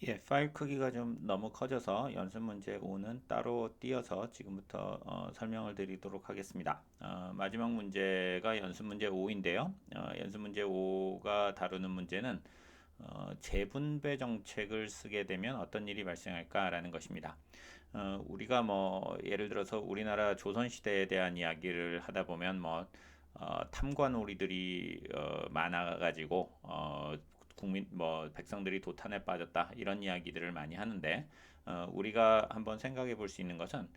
예, 파일 크기가 좀 너무 커져서 연습 문제 5는 따로 띄어서 지금부터 설명을 드리도록 하겠습니다. 마지막 문제가 연습 문제 5인데요. 연습 문제 5가 다루는 문제는 재분배 정책을 쓰게 되면 어떤 일이 발생할까라는 것입니다. 우리가 뭐 예를 들어서 우리나라 조선시대에 대한 이야기를 하다 보면 뭐 탐관오리들이 많아가지고 국민 뭐 백성들이 도탄에 빠졌다 이런 이야기들을 많이 하는데 우리가 한번 생각해 볼 수 있는 것은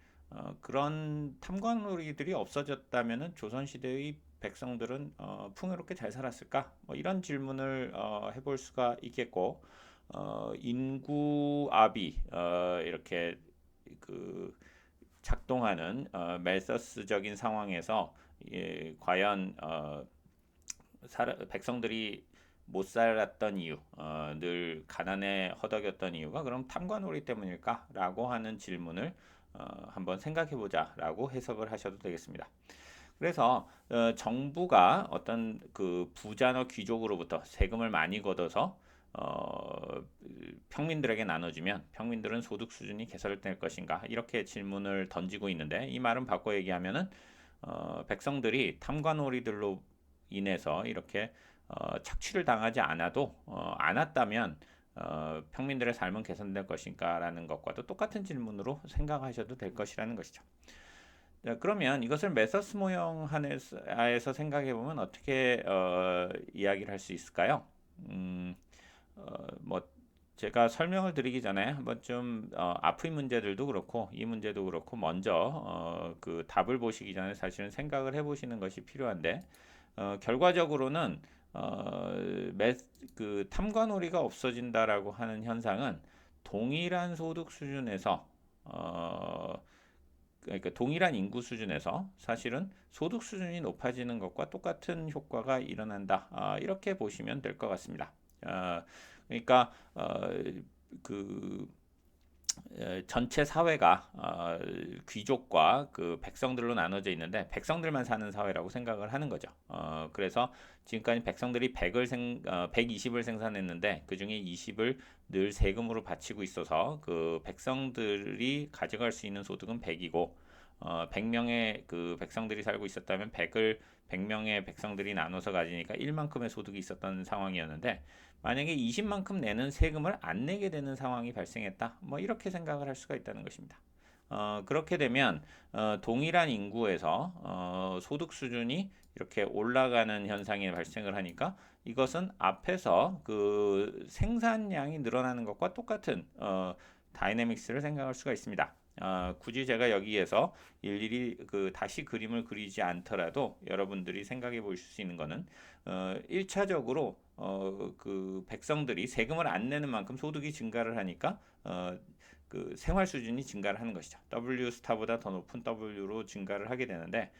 그런 탐관오리들이 없어졌다면은 조선시대의 백성들은 풍요롭게 잘 살았을까? 뭐 이런 질문을 해볼 수가 있겠고 인구압이 이렇게 그 작동하는 멜서스적인 상황에서 과연 백성들이 못 살았던 이유, 늘 가난에 허덕였던 이유가 그럼 탐관오리 때문일까라고 하는 질문을 한번 생각해보자라고 해석을 하셔도 되겠습니다. 그래서 정부가 어떤 그 부자나 귀족으로부터 세금을 많이 걷어서 평민들에게 나눠주면 평민들은 소득 수준이 개선될 것인가 이렇게 질문을 던지고 있는데 이 말은 바꿔 얘기하면은 백성들이 탐관오리들로 인해서 이렇게 착취를 당하지 않았다면 평민들의 삶은 개선될 것인가라는 것과도 똑같은 질문으로 생각하셔도 될 것이라는 것이죠. 자, 그러면 이것을 메서스 모형 하에서 생각해 보면 어떻게 이야기를 할 수 있을까요? 뭐 제가 설명을 드리기 전에 한번 좀 앞의 문제들도 그렇고 이 문제도 그렇고 먼저 그 답을 보시기 전에 사실은 생각을 해보시는 것이 필요한데 결과적으로는 어, 그 탐관오리가 없어진다라고 하는 현상은 동일한 소득 수준에서 그러니까 동일한 인구 수준에서 사실은 소득 수준이 높아지는 것과 똑같은 효과가 일어난다. 이렇게 보시면 될 것 같습니다. 그러니까 그 전체 사회가 귀족과 그 백성들로 나눠져 있는데 백성들만 사는 사회라고 생각을 하는 거죠. 그래서 지금까지 백성들이 120을 생산했는데 그 중에 20을 늘 세금으로 바치고 있어서 그 백성들이 가져갈 수 있는 소득은 100이고 100명의 그 백성들이 살고 있었다면 100명의 백성들이 나눠서 가지니까 1만큼의 소득이 있었던 상황이었는데 만약에 20만큼 내는 세금을 안 내게 되는 상황이 발생했다. 뭐 이렇게 생각을 할 수가 있다는 것입니다. 그렇게 되면 동일한 인구에서 소득 수준이 이렇게 올라가는 현상이 발생을 하니까 이것은 앞에서 그 생산량이 늘어나는 것과 똑같은 다이내믹스를 생각할 수가 있습니다. 굳이 제가 여기에서 일일이 그 다시 그림을 그리지 않더라도 여러분들이 생각해 보실 수 있는 것은 1차적으로 그 백성들이 세금을 안 내는 만큼 소득이 증가를 하니까 그 생활 수준이 증가를 하는 것이죠. W 스타보다 더 높은 W로 증가를 하게 되는데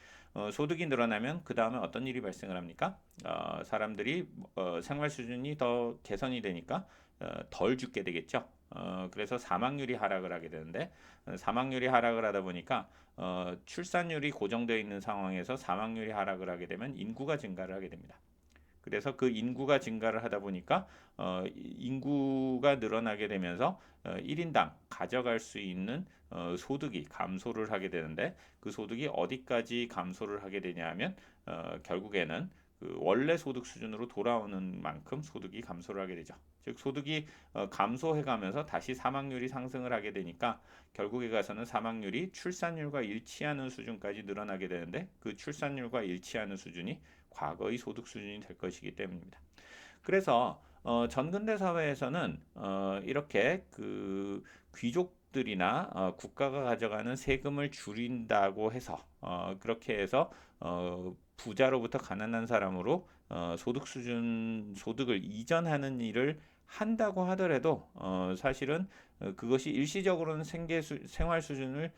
소득이 늘어나면 그 다음에 어떤 일이 발생을 합니까? 사람들이 생활 수준이 더 개선이 되니까 덜 죽게 되겠죠. 그래서 사망률이 하락을 하게 되는데 사망률이 하락을 하다 보니까 출산율이 고정되어 있는 상황에서 사망률이 하락을 하게 되면 인구가 증가를 하게 됩니다. 그래서 그 인구가 증가를 하다 보니까 인구가 늘어나게 되면서 1인당 가져갈 수 있는 소득이 감소를 하게 되는데 그 소득이 어디까지 감소를 하게 되냐면 결국에는 그 원래 소득 수준으로 돌아오는 만큼 소득이 감소를 하게 되죠. 즉 소득이 감소해 가면서 다시 사망률이 상승을 하게 되니까 결국에 가서는 사망률이 출산율과 일치하는 수준까지 늘어나게 되는데 그 출산율과 일치하는 수준이 과거의 소득 수준이 될 것이기 때문입니다. 그래서 전근대 사회에서는 이렇게 그 귀족들이나 국가가 가져가는 세금을 줄인다고 해서 그렇게 해서 부자로부터 가난한 사람으로 소득을 이전하는 일을 한다고 하더라도 사실은 그것이 일시적으로는 생활 수준을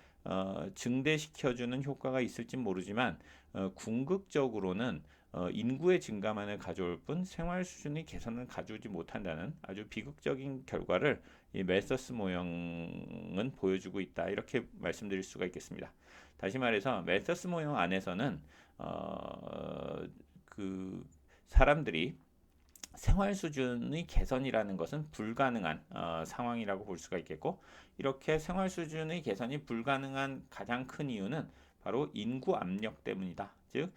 증대시켜주는 효과가 있을지 모르지만 궁극적으로는 인구의 증가만을 가져올 뿐 생활 수준의 개선을 가져오지 못한다는 아주 비극적인 결과를 이 멜서스 모형은 보여주고 있다. 이렇게 말씀드릴 수가 있겠습니다. 다시 말해서 멜서스 모형 안에서는 그 사람들이 생활 수준의 개선이라는 것은 불가능한 상황이라고 볼 수가 있겠고, 이렇게 생활 수준의 개선이 불가능한 가장 큰 이유는 바로 인구 압력 때문이다. 즉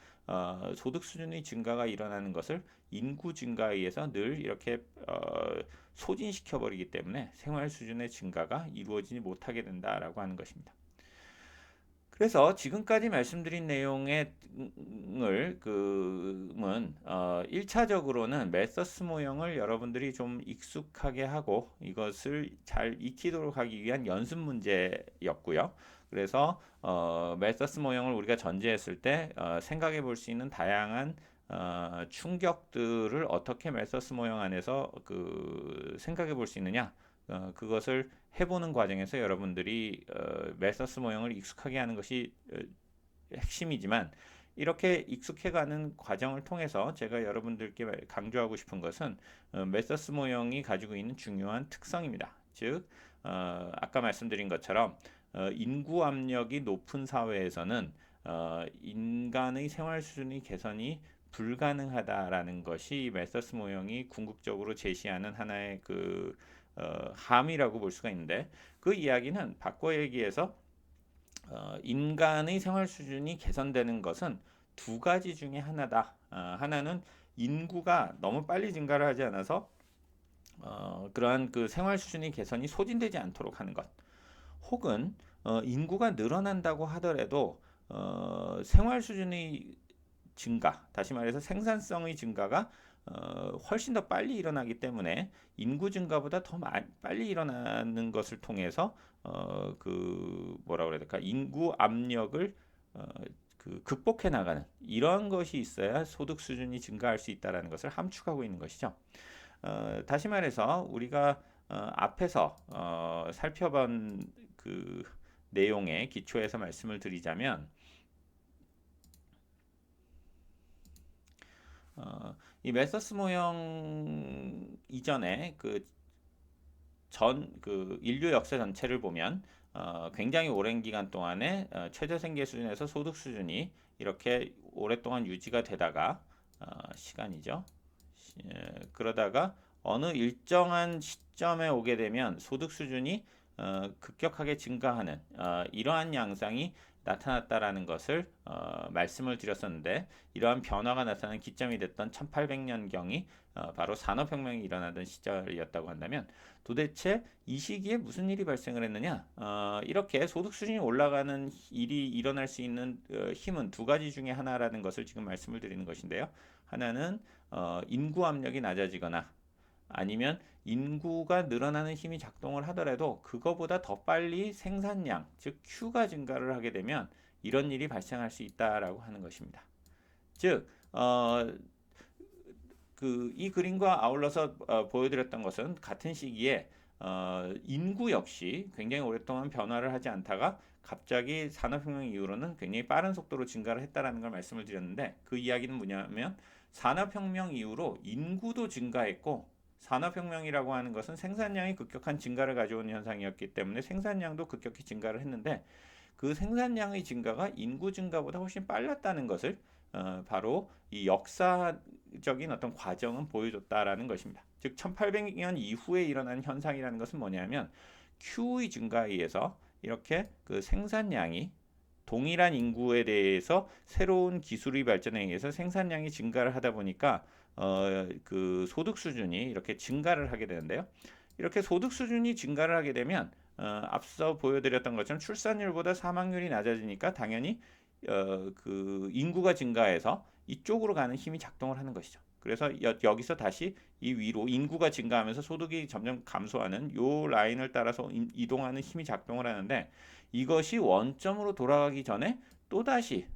소득 수준의 증가가 일어나는 것을 인구 증가에 의해서 늘 이렇게 소진시켜 버리기 때문에 생활 수준의 증가가 이루어지지 못하게 된다라고 하는 것입니다. 그래서 지금까지 말씀드린 내용의 을 그은 1차적으로는 메서스 모형을 여러분들이 좀 익숙하게 하고 이것을 잘 익히도록 하기 위한 연습 문제였고요. 그래서 메서스 모형을 우리가 전제했을 때 생각해 볼 수 있는 다양한 충격들을 어떻게 메서스 모형 안에서 생각해 볼 수 있느냐, 그것을 해보는 과정에서 여러분들이 메서스 모형을 익숙하게 하는 것이 핵심이지만, 이렇게 익숙해가는 과정을 통해서 제가 여러분들께 강조하고 싶은 것은 메서스 모형이 가지고 있는 중요한 특성입니다. 즉 아까 말씀드린 것처럼 인구 압력이 높은 사회에서는 인간의 생활 수준의 개선이 불가능하다라는 것이 메서스 모형이 궁극적으로 제시하는 하나의 함이라고 볼 수가 있는데, 그 이야기는 바꿔 얘기해서 인간의 생활 수준이 개선되는 것은 두 가지 중에 하나다. 하나는 인구가 너무 빨리 증가를 하지 않아서 그러한 생활 수준의 개선이 소진되지 않도록 하는 것, 혹은 인구가 늘어난다고 하더라도 생활 수준의 증가, 다시 말해서 생산성의 증가가 훨씬 더 빨리 일어나기 때문에 인구 증가보다 더 빨리 일어나는 것을 통해서 뭐라 그래야 될까, 인구 압력을 극복해 나가는 이러한 것이 있어야 소득 수준이 증가할 수 있다는 것을 함축하고 있는 것이죠. 다시 말해서 우리가 앞에서 살펴본 내용의 기초에서 말씀을 드리자면, 이 메서스 모형 이전에 인류 역사 전체를 보면 굉장히 오랜 기간 동안에 최저 생계 수준에서 소득 수준이 이렇게 오랫동안 유지가 되다가 시간이죠. 그러다가 어느 일정한 시점에 오게 되면 소득 수준이 급격하게 증가하는 이러한 양상이 나타났다라는 것을 말씀을 드렸었는데, 이러한 변화가 나타나는 기점이 됐던 1800년경이 바로 산업혁명이 일어나던 시절이었다고 한다면, 도대체 이 시기에 무슨 일이 발생을 했느냐? 이렇게 소득 수준이 올라가는 일이 일어날 수 있는 힘은 두 가지 중에 하나라는 것을 지금 말씀을 드리는 것인데요. 하나는 인구 압력이 낮아지거나, 아니면 인구가 늘어나는 힘이 작동을 하더라도 그거보다 더 빨리 생산량, 즉 Q가 증가를 하게 되면 이런 일이 발생할 수 있다라고 하는 것입니다. 즉 이 그림과 아울러서 보여드렸던 것은 같은 시기에 인구 역시 굉장히 오랫동안 변화를 하지 않다가 갑자기 산업혁명 이후로는 굉장히 빠른 속도로 증가를 했다라는 걸 말씀을 드렸는데, 그 이야기는 뭐냐면 산업혁명 이후로 인구도 증가했고, 산업혁명이라고 하는 것은 생산량이 급격한 증가를 가져오는 현상이었기 때문에 생산량도 급격히 증가를 했는데, 그 생산량의 증가가 인구 증가보다 훨씬 빨랐다는 것을 바로 이 역사적인 어떤 과정은 보여줬다라는 것입니다. 즉 1800년 이후에 일어나는 현상이라는 것은 뭐냐면, Q의 증가에 의해서 이렇게 생산량이 동일한 인구에 대해서 새로운 기술의 발전에 의해서 생산량이 증가를 하다 보니까 소득 수준이 이렇게 증가를 하게 되는데요. 이렇게 소득 수준이 증가를 하게 되면 앞서 보여드렸던 것처럼 출산율보다 사망률이 낮아지니까 당연히 인구가 증가해서 이쪽으로 가는 힘이 작동을 하는 것이죠. 그래서 여기서 다시 이 위로 인구가 증가하면서 소득이 점점 감소하는 요 라인을 따라서 이동하는 힘이 작동을 하는데, 이것이 원점으로 돌아가기 전에 또다시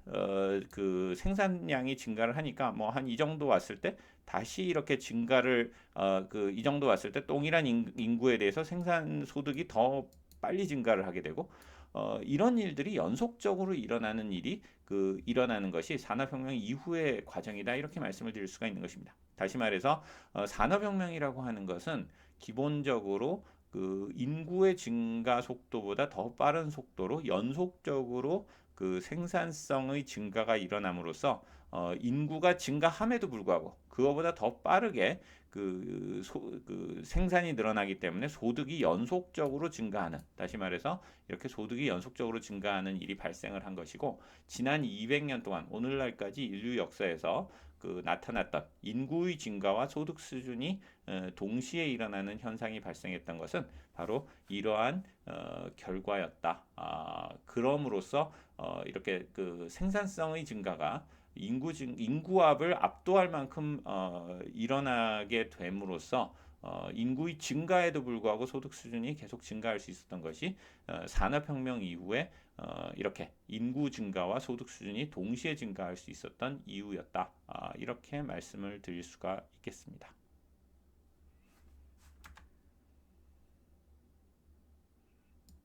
생산량이 증가를 하니까 뭐 한 이 정도 왔을 때 다시 이렇게 증가를 이 정도 왔을 때 동일한 인구에 대해서 생산 소득이 더 빨리 증가를 하게 되고, 이런 일들이 연속적으로 일어나는 일이 일어나는 것이 산업혁명 이후의 과정이다, 이렇게 말씀을 드릴 수가 있는 것입니다. 다시 말해서 산업혁명이라고 하는 것은 기본적으로 인구의 증가 속도보다 더 빠른 속도로 연속적으로 생산성의 증가가 일어남으로써 인구가 증가함에도 불구하고 그거보다 더 빠르게 그 생산이 늘어나기 때문에 소득이 연속적으로 증가하는, 다시 말해서 이렇게 소득이 연속적으로 증가하는 일이 발생을 한 것이고, 지난 200년 동안 오늘날까지 인류 역사에서 나타났던 인구의 증가와 소득 수준이 동시에 일어나는 현상이 발생했던 것은 바로 이러한 결과였다. 그럼으로써 이렇게 그 생산성의 증가가 인구압을 압도할 만큼 일어나게 됨으로써 인구의 증가에도 불구하고 소득 수준이 계속 증가할 수 있었던 것이 산업혁명 이후에 이렇게 인구 증가와 소득 수준이 동시에 증가할 수 있었던 이유였다. 이렇게 말씀을 드릴 수가 있겠습니다.